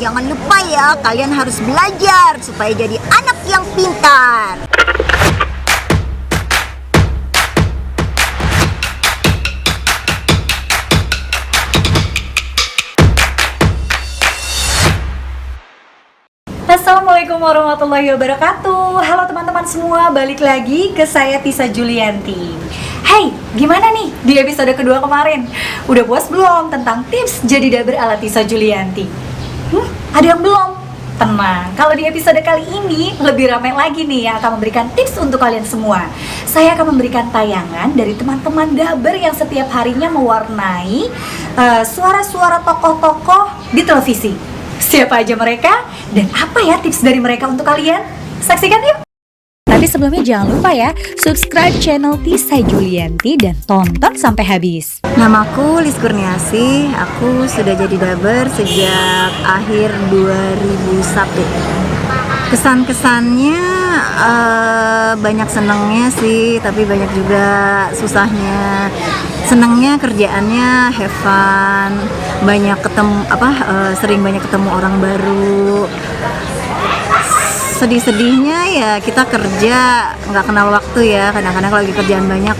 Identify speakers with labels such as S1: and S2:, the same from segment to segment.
S1: jangan lupa ya, kalian harus belajar supaya jadi anak yang pintar.
S2: Assalamualaikum warahmatullahi wabarakatuh. Halo teman-teman semua, balik lagi ke saya Tisa Julianti. Hey, gimana nih di episode kedua kemarin? Udah puas belum tentang tips jadi daber ala Tisa Julianti? Ada yang belum? Tenang, kalau di episode kali ini lebih ramai lagi nih yang akan memberikan tips untuk kalian semua. Saya akan memberikan tayangan dari teman-teman daber yang setiap harinya mewarnai suara-suara tokoh-tokoh di televisi. Siapa aja mereka dan apa ya tips dari mereka untuk kalian? Saksikan yuk! Tapi sebelumnya jangan lupa ya, subscribe channel Tisa Julianti dan tonton sampai habis.
S1: Namaku Lis Kurniasi, aku sudah jadi daber sejak akhir 2001. Kesan-kesannya banyak senangnya sih, tapi banyak juga susahnya. Senangnya kerjaannya have fun, banyak ketemu sering banyak ketemu orang baru. Sedih-sedihnya ya kita kerja nggak kenal waktu ya, kadang-kadang kalau lagi kerjaan banyak,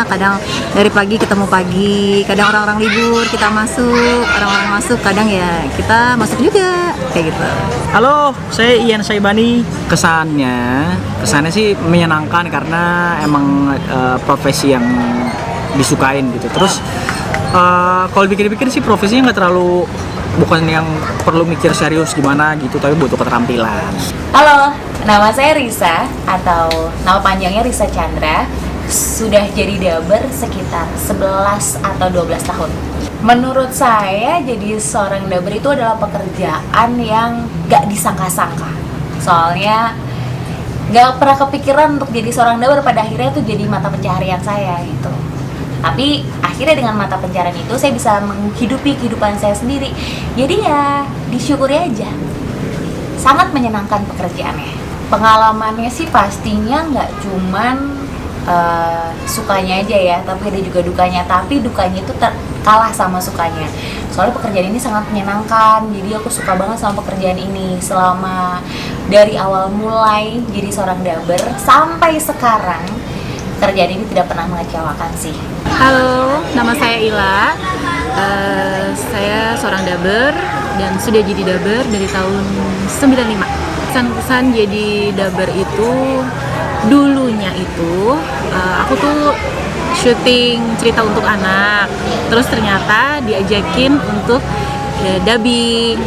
S1: kadang dari pagi ketemu pagi, kadang orang-orang libur kita masuk, orang-orang masuk, kadang ya kita masuk juga, kayak gitu.
S3: Halo, saya Ian Saibani. Kesannya sih menyenangkan karena emang profesi yang disukain gitu. Terus kalau dipikir-pikir sih profesinya nggak terlalu, bukan yang perlu mikir serius gimana gitu, tapi butuh keterampilan.
S4: Halo, nama saya Risa atau nama panjangnya Risa Chandra. Sudah jadi daber sekitar 11 atau 12 tahun. Menurut saya jadi seorang daber itu adalah pekerjaan yang gak disangka-sangka. Soalnya gak pernah kepikiran untuk jadi seorang daber, pada akhirnya itu jadi mata pencaharian saya gitu. Tapi akhirnya dengan mata pencarian itu saya bisa menghidupi kehidupan saya sendiri. Jadi ya disyukuri aja. Sangat menyenangkan pekerjaannya. Pengalamannya sih pastinya nggak cuman sukanya aja ya, tapi ada juga dukanya. Tapi dukanya itu kalah sama sukanya. Soalnya pekerjaan ini sangat menyenangkan. Jadi aku suka banget sama pekerjaan ini. Selama dari awal mulai jadi seorang daber sampai sekarang, pekerjaan ini tidak pernah mengecewakan sih.
S5: Halo, nama saya Ila. Saya seorang daber dan sudah jadi daber dari tahun 95. Kesan-kesan jadi daber itu, dulunya itu aku tuh syuting cerita untuk anak. Terus ternyata diajakin untuk dubbing,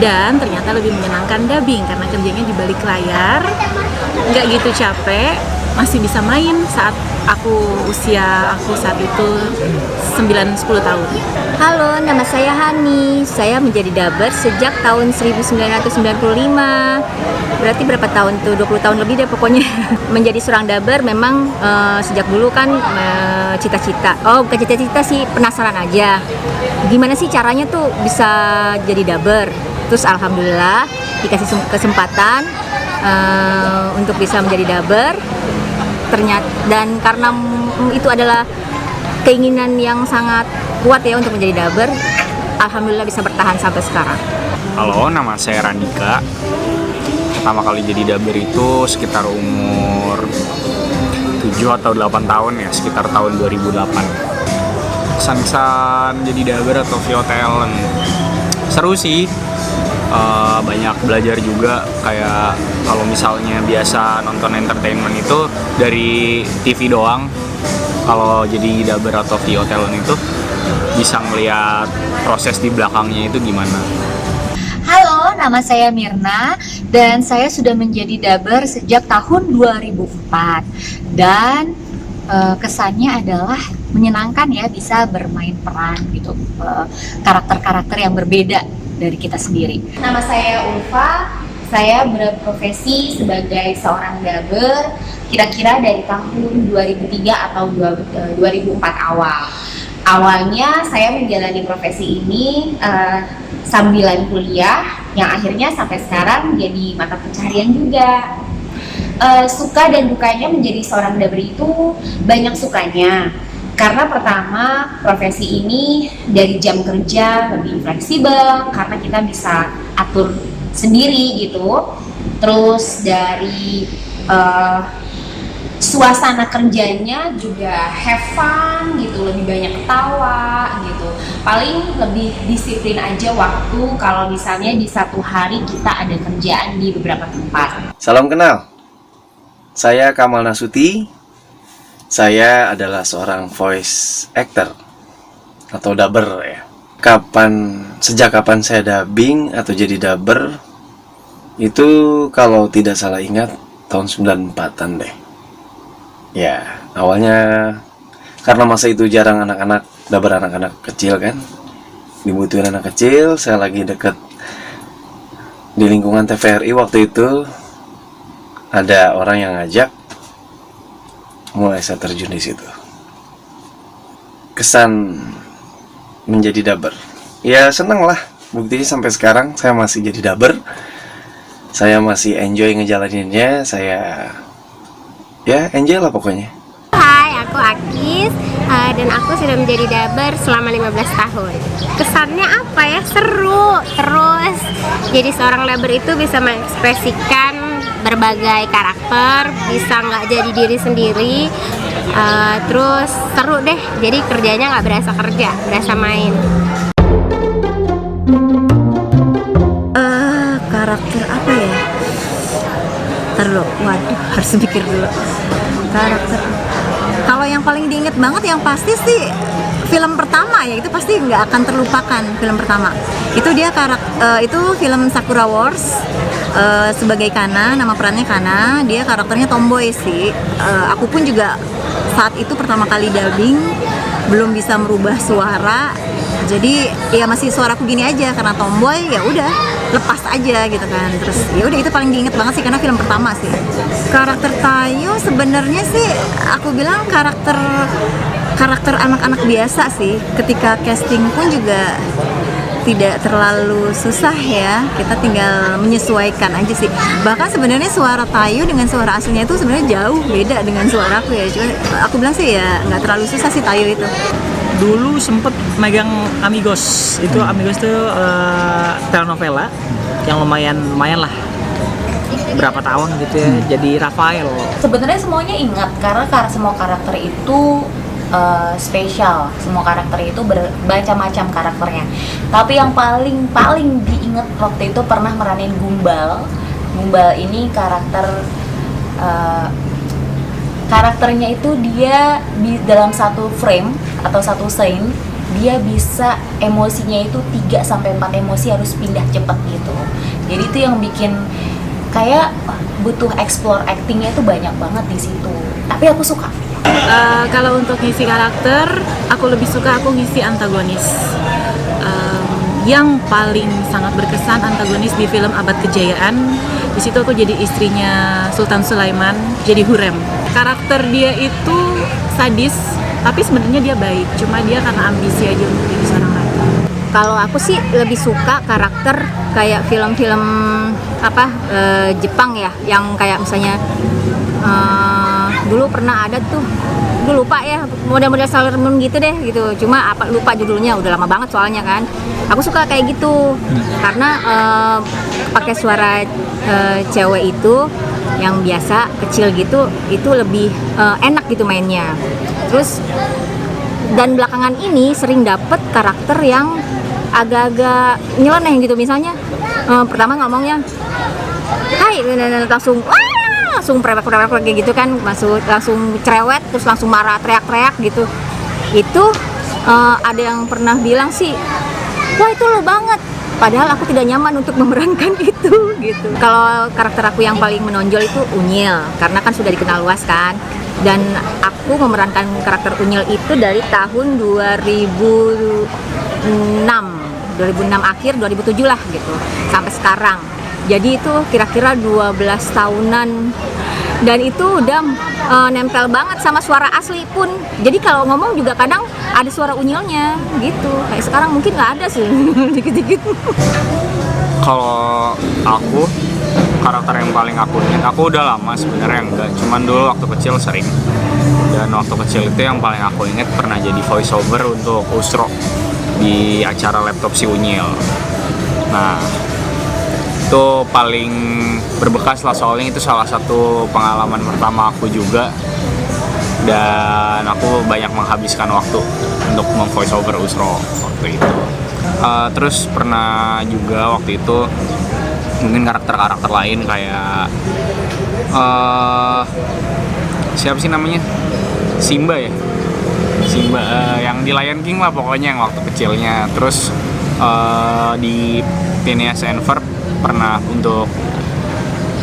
S5: dan ternyata lebih menyenangkan dubbing karena kerjanya di balik layar, nggak gitu capek, masih bisa main saat usia aku saat itu 9-10 tahun.
S6: Halo, nama saya Hani. Saya menjadi daber sejak tahun 1995. Berarti berapa tahun tuh? 20 tahun lebih deh pokoknya. Menjadi seorang daber memang sejak dulu kan cita-cita. Oh, bukan cita-cita sih, penasaran aja. Gimana sih caranya tuh bisa jadi daber? Terus alhamdulillah dikasih kesempatan untuk bisa menjadi daber. Ternyata, dan karena itu adalah keinginan yang sangat kuat ya untuk menjadi daber, alhamdulillah bisa bertahan sampai sekarang.
S7: Halo, nama saya Randika. Pertama kali jadi daber itu sekitar umur 7 atau 8 tahun ya, sekitar tahun 2008. Kesan-kesan jadi daber atau VO talent seru sih. Banyak belajar juga, kayak kalau misalnya biasa nonton entertainment itu dari TV doang, kalau jadi daber atau VO talent itu bisa ngeliat proses di belakangnya itu gimana.
S4: Halo, nama saya Mirna dan saya sudah menjadi daber sejak tahun 2004. Dan kesannya adalah menyenangkan ya, bisa bermain peran gitu, karakter-karakter yang berbeda dari kita sendiri. Nama saya Ulfa, saya berprofesi sebagai seorang daber kira-kira dari tahun 2003 atau 2004 awal. Awalnya saya menjalani profesi ini sambilan kuliah, yang akhirnya sampai sekarang jadi mata pencaharian juga. Suka dan dukanya menjadi seorang daber itu banyak sukanya.
S8: Karena pertama, profesi ini dari jam kerja lebih fleksibel karena kita bisa atur sendiri gitu. Terus dari suasana kerjanya juga have fun gitu, lebih banyak ketawa gitu. Paling lebih disiplin aja waktu kalau misalnya di satu hari kita ada kerjaan di beberapa tempat.
S9: Salam kenal, saya Kamal Nasuti. Saya adalah seorang voice actor atau dubber ya. Sejak kapan saya dubbing atau jadi dubber? Itu kalau tidak salah ingat tahun 94-an deh. Ya, awalnya karena masa itu jarang dubber anak-anak kecil kan. Dibutuhin anak kecil, saya lagi deket di lingkungan TVRI waktu itu. Ada orang yang ngajak, mulai saya terjun di situ. Kesan menjadi dubber, ya seneng lah. Buktinya sampai sekarang saya masih jadi dubber. Saya masih enjoy ngejalaninnya. Saya ya enjoy lah pokoknya.
S10: Hai, aku Akis dan aku sudah menjadi dubber selama 15 tahun. Kesannya apa ya? Seru. Terus jadi seorang dubber itu bisa mengekspresikan berbagai karakter, bisa nggak jadi diri sendiri, terus seru deh. Jadi kerjanya nggak berasa kerja, berasa main.
S1: Karakter apa ya? Waduh, harus mikir dulu. Karakter. Kalau yang paling diinget banget yang pasti sih film pertama ya, itu pasti nggak akan terlupakan. Film pertama itu dia itu film Sakura Wars. Sebagai Kana, nama perannya Kana, dia karakternya tomboy sih. Aku pun juga saat itu pertama kali dubbing belum bisa merubah suara, jadi ya masih suaraku gini aja karena tomboy, ya udah lepas aja gitu kan. Terus ya udah, itu paling diinget banget sih karena film pertama sih. Karakter Tayo sebenarnya sih aku bilang karakter anak-anak biasa sih. Ketika casting pun juga tidak terlalu susah ya, kita tinggal menyesuaikan aja sih. Bahkan sebenarnya suara Tayo dengan suara aslinya itu sebenarnya jauh beda dengan suara aku ya. Cuma aku bilang sih ya nggak terlalu susah sih Tayo itu.
S3: Dulu sempet megang Amigos. Itu Amigos itu telenovela yang lumayan lah, berapa tahun gitu ya. Jadi Rafael.
S4: Sebenarnya semuanya ingat karena semua karakter itu spesial. Semua karakter itu bermacam-macam karakternya. Tapi yang paling diingat waktu itu pernah meranin Gumbal. Gumbal ini karakternya itu dia di dalam satu frame atau satu scene dia bisa emosinya itu 3-4 emosi harus pindah cepet gitu. Jadi itu yang bikin kayak butuh explore actingnya itu banyak banget di situ. Tapi aku suka.
S5: Kalau untuk ngisi karakter, aku lebih suka aku ngisi antagonis. Yang paling sangat berkesan antagonis di film Abad Kejayaan. Di situ aku jadi istrinya Sultan Sulaiman, jadi Hurrem. Karakter dia itu sadis, tapi sebenarnya dia baik. Cuma dia karena ambisi aja untuk jadi seorang ratu.
S6: Kalau aku sih lebih suka karakter kayak film-film Jepang ya, yang kayak misalnya dulu pernah ada tuh, gue lupa ya, model-model Sailor Moon gitu deh gitu. Cuma lupa judulnya, udah lama banget soalnya kan. Aku suka kayak gitu karena pakai suara cewek itu yang biasa kecil gitu, itu lebih enak gitu mainnya. Terus dan belakangan ini sering dapet karakter yang agak-agak nyeleneh gitu. Misalnya pertama ngomongnya hai, langsung prewek kayak gitu kan, langsung cerewet, terus langsung marah, teriak-teriak gitu. Itu ada yang pernah bilang sih, wah itu lo banget, padahal aku tidak nyaman untuk memerankan itu gitu. Kalau karakter aku yang paling menonjol itu Unyil, karena kan sudah dikenal luas kan. Dan aku memerankan karakter Unyil itu dari tahun 2006 akhir, 2007 lah gitu, sampai sekarang. Jadi itu kira-kira 12 tahunan. Dan itu udah nempel banget sama suara asli pun. Jadi kalau ngomong juga kadang ada suara Unyilnya gitu. Kayak sekarang mungkin nggak ada sih, dikit-dikit.
S7: Kalau aku, karakter yang paling aku ingat, aku udah lama sebenarnya enggak, cuman dulu waktu kecil sering. Dan waktu kecil itu yang paling aku ingat pernah jadi voice over untuk Usro di acara laptop si Unyil. Nah, itu paling berbekas lah, soalnya itu salah satu pengalaman pertama aku juga, dan aku banyak menghabiskan waktu untuk meng-voice over Usro waktu itu. Terus pernah juga waktu itu mungkin karakter-karakter lain kayak siapa sih namanya? Simba ya? Simba yang di Lion King lah pokoknya yang waktu kecilnya. Terus di Phineas and Ferb pernah untuk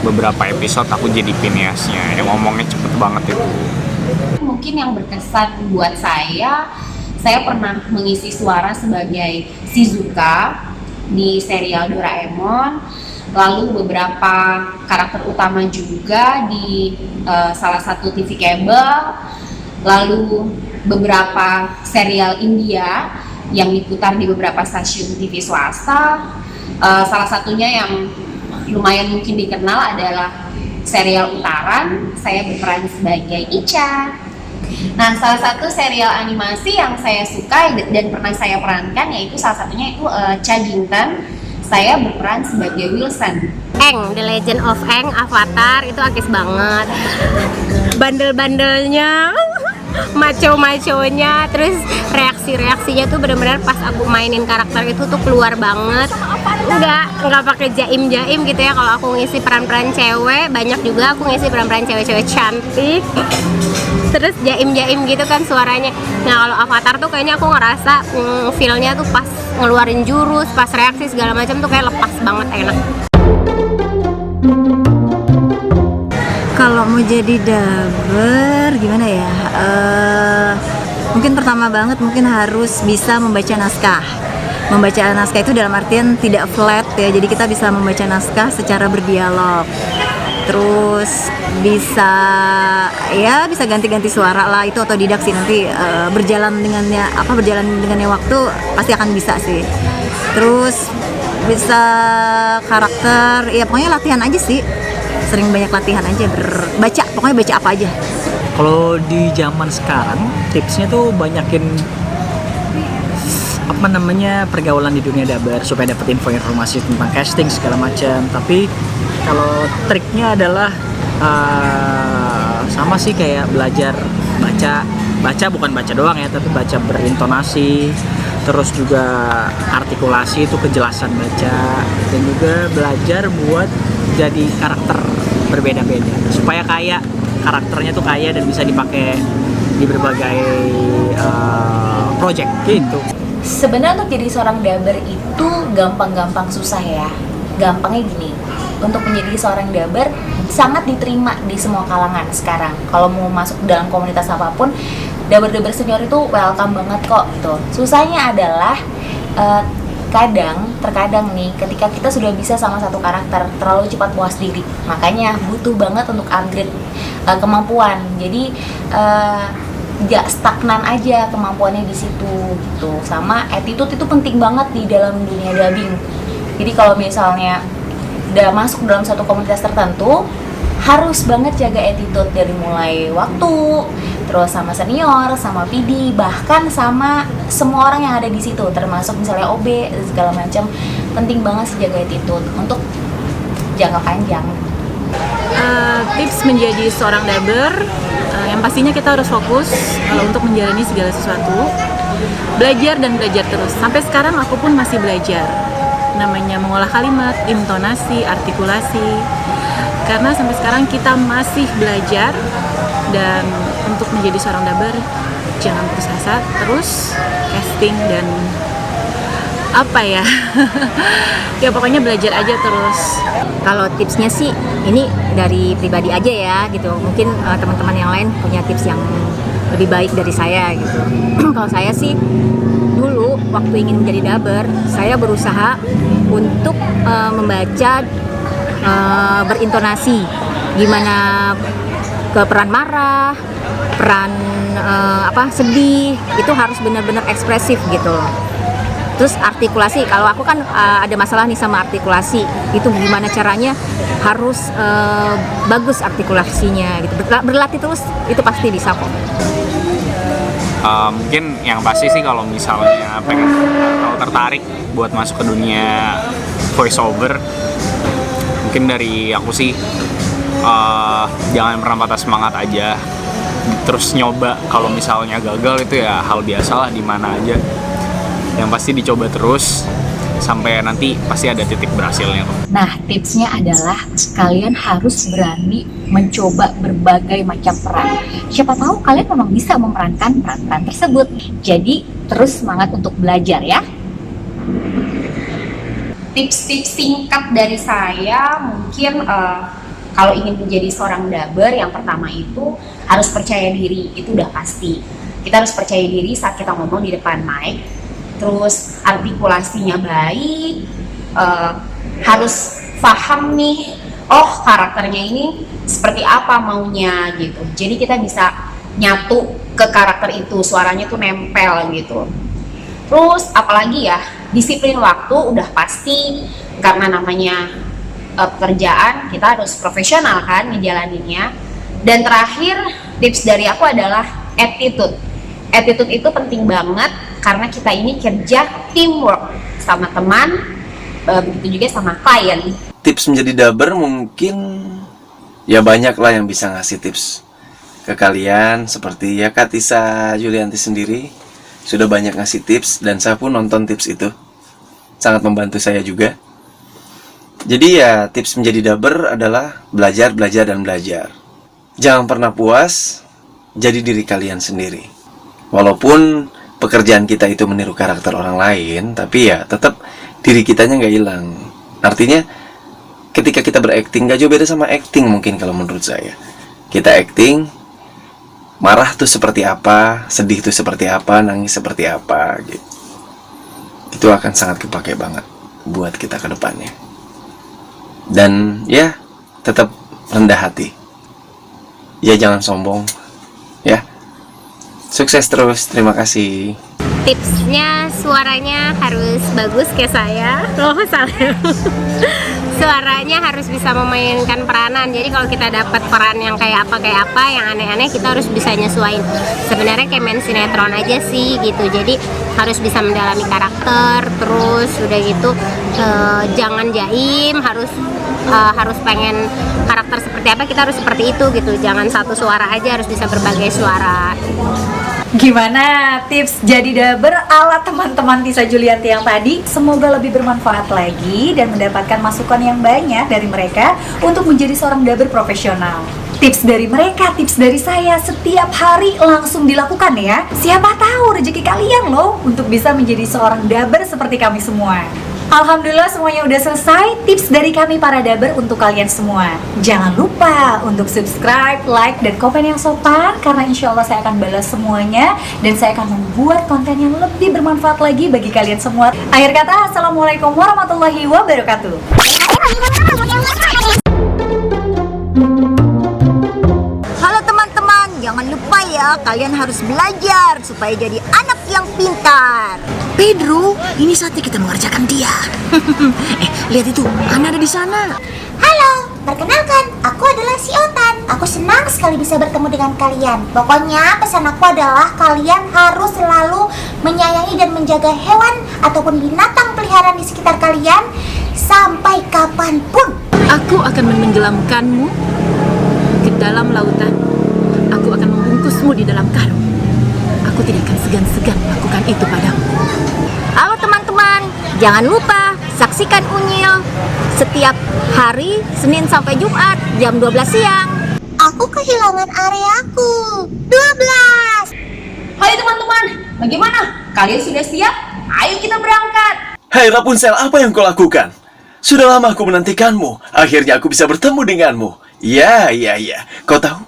S7: beberapa episode aku jadi Phineasnya yang ngomongnya cepet banget itu.
S8: Mungkin yang berkesan buat saya pernah mengisi suara sebagai Shizuka di serial Doraemon, lalu beberapa karakter utama juga di salah satu TV kabel, lalu beberapa serial India yang diputar di beberapa stasiun TV swasta. Salah satunya yang lumayan mungkin dikenal adalah serial Utaran. Saya berperan sebagai Icha. Nah, salah satu serial animasi yang saya suka dan pernah saya perankan yaitu salah satunya itu Chagington. Saya berperan sebagai Wilson.
S10: Aang, The Legend of Aang, Avatar itu akis banget. Bandel-bandelnya, maco-maconya, terus reaksi-reaksinya tuh benar-benar pas aku mainin karakter itu tuh keluar banget. Nggak pakai jaim-jaim gitu ya. Kalau aku ngisi peran-peran cewek, banyak juga aku ngisi peran-peran cewek-cewek cantik. Terus jaim-jaim gitu kan suaranya. Nah, kalau Avatar tuh kayaknya aku ngerasa feel-nya tuh pas ngeluarin jurus, pas reaksi segala macam tuh kayak lepas banget, enak.
S1: Kalau mau jadi dubber gimana ya? Mungkin pertama banget mungkin harus bisa membaca naskah. Membaca naskah itu dalam artian tidak flat ya. Jadi kita bisa membaca naskah secara berdialog. Terus bisa ganti-ganti suara lah, itu otodidak sih, nanti berjalan dengannya waktu pasti akan bisa sih. Terus bisa karakter, ya pokoknya latihan aja sih, sering banyak latihan aja, pokoknya baca apa aja.
S3: Kalau di zaman sekarang tipsnya tuh banyakin pergaulan di dunia dubber supaya dapat informasi tentang casting segala macam. Tapi kalau triknya adalah sama sih kayak belajar baca bukan baca doang ya, tapi baca berintonasi, terus juga artikulasi itu kejelasan baca, dan juga belajar buat jadi karakter berbeda-beda supaya karakternya tuh kaya dan bisa dipakai di berbagai project gitu.
S4: Sebenarnya untuk jadi seorang dubber itu gampang-gampang susah ya. Gampangnya gini, untuk menjadi seorang dubber sangat diterima di semua kalangan sekarang. Kalau mau masuk dalam komunitas apapun, dubber-dubber senior itu welcome banget kok gitu. Susahnya adalah terkadang nih ketika kita sudah bisa sama satu karakter terlalu cepat puas diri. Makanya butuh banget untuk upgrade kemampuan. Jadi gak stagnan aja kemampuannya di situ gitu. Sama attitude itu penting banget di dalam dunia dubbing. Jadi kalau misalnya udah masuk dalam satu komunitas tertentu, harus banget jaga attitude dari mulai waktu, terus sama senior, sama PD, bahkan sama semua orang yang ada di situ, termasuk misalnya OB segala macam. Penting banget sih jaga attitude untuk jangka panjang.
S5: Tips menjadi seorang dubber, yang pastinya kita harus fokus untuk menjalani segala sesuatu, belajar dan belajar terus. Sampai sekarang aku pun masih belajar, namanya mengolah kalimat, intonasi, artikulasi. Karena sampai sekarang kita masih belajar, dan untuk menjadi seorang dubber jangan putus asa, terus casting dan ya pokoknya belajar aja terus.
S6: Kalau tipsnya sih ini dari pribadi aja ya gitu. Mungkin teman-teman yang lain punya tips yang lebih baik dari saya gitu. Kalau saya sih dulu waktu ingin menjadi dubber, saya berusaha untuk membaca berintonasi gimana ke peran marah, peran sedih, itu harus benar-benar ekspresif gitu. Terus artikulasi, kalau aku kan ada masalah nih sama artikulasi, itu gimana caranya harus bagus artikulasinya gitu. Berlatih terus itu pasti bisa kok.
S7: Mungkin yang pasti sih kalau misalnya pengen atau tertarik buat masuk ke dunia voice over, mungkin dari aku sih jangan pernah patah semangat aja, terus nyoba. Kalau misalnya gagal itu ya hal biasa lah di mana aja, yang pasti dicoba terus sampai nanti pasti ada titik berhasilnya kok.
S4: Nah, tipsnya adalah kalian harus berani mencoba berbagai macam peran. Siapa tahu kalian memang bisa memerankan peran-peran tersebut. Jadi, terus semangat untuk belajar ya.
S8: Tips-tips singkat dari saya mungkin kalau ingin menjadi seorang daber, yang pertama itu harus percaya diri, itu udah pasti. Kita harus percaya diri saat kita ngomong di depan mic, terus artikulasinya baik, harus paham nih, oh karakternya ini seperti apa maunya gitu. Jadi kita bisa nyatu ke karakter itu, suaranya tuh nempel gitu. Terus apalagi ya, disiplin waktu udah pasti, karena namanya pekerjaan kita harus profesional kan ngejalaninnya. Dan terakhir tips dari aku adalah attitude. Attitude itu penting banget karena kita ini kerja teamwork sama teman, begitu juga sama klien.
S9: Tips menjadi daber mungkin ya banyak lah yang bisa ngasih tips ke kalian, seperti ya Kak Tisa Julianti sendiri sudah banyak ngasih tips, dan saya pun nonton tips itu, sangat membantu saya juga. Jadi ya tips menjadi daber adalah belajar, belajar, dan belajar. Jangan pernah puas jadi diri kalian sendiri. Walaupun pekerjaan kita itu meniru karakter orang lain, tapi ya tetap diri kitanya nggak hilang. Artinya ketika kita berakting, gak jauh beda sama acting mungkin kalau menurut saya. Kita acting, marah tuh seperti apa, sedih tuh seperti apa, nangis seperti apa gitu. Itu akan sangat kepake banget buat kita ke depannya. Dan ya tetap rendah hati. Ya jangan sombong. Ya. Sukses terus, terima kasih.
S10: Tipsnya suaranya harus bagus kayak saya. Loh, salah. Suaranya harus bisa memainkan peranan. Jadi kalau kita dapat peran yang kayak apa, yang aneh-aneh, kita harus bisa nyesuaiin. Sebenarnya kayak main sinetron aja sih gitu. Jadi harus bisa mendalami karakter. Terus udah gitu jangan jaim, harus pengen karakter seperti apa, kita harus seperti itu gitu. Jangan satu suara aja, harus bisa berbagai suara.
S2: Gimana tips jadi daber ala teman-teman Tisa Julianti yang tadi? Semoga lebih bermanfaat lagi dan mendapatkan masukan yang banyak dari mereka untuk menjadi seorang daber profesional. Tips dari mereka, tips dari saya, setiap hari langsung dilakukan ya. Siapa tahu rezeki kalian loh untuk bisa menjadi seorang daber seperti kami semua. Alhamdulillah semuanya udah selesai. Tips dari kami para daber untuk kalian semua. Jangan lupa untuk subscribe, like, dan komen yang sopan, karena insya Allah saya akan balas semuanya dan saya akan membuat konten yang lebih bermanfaat lagi bagi kalian semua. Akhir kata, assalamualaikum warahmatullahi wabarakatuh.
S6: Halo teman-teman, jangan lupa ya, kalian harus belajar supaya jadi anak yang pintar.
S11: Pedro, ini saatnya kita mengerjakan dia. Lihat itu, Ana ada di sana.
S12: Halo, perkenalkan, aku adalah si Otan. Aku senang sekali bisa bertemu dengan kalian. Pokoknya pesan aku adalah kalian harus selalu menyayangi dan menjaga hewan ataupun binatang peliharaan di sekitar kalian sampai kapanpun.
S5: Aku akan menenggelamkanmu ke dalam lautan. Aku akan membungkusmu di dalam karung. Aku tidak akan segan-segan melakukan itu padamu.
S6: Halo teman-teman, jangan lupa saksikan Unyil setiap hari Senin sampai Jumat jam 12 siang.
S12: Aku kehilangan areaku. 12.
S8: Hai teman-teman, bagaimana? Kalian sudah siap? Ayo kita berangkat.
S9: Hai Rapunzel, apa yang kau lakukan? Sudah lama aku menantikanmu. Akhirnya aku bisa bertemu denganmu. Ya. Kau tahu?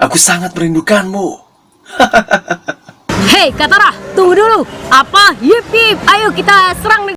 S9: Aku sangat merindukanmu.
S5: Hei Katara, tunggu dulu. Apa? Yip, ayo kita serang.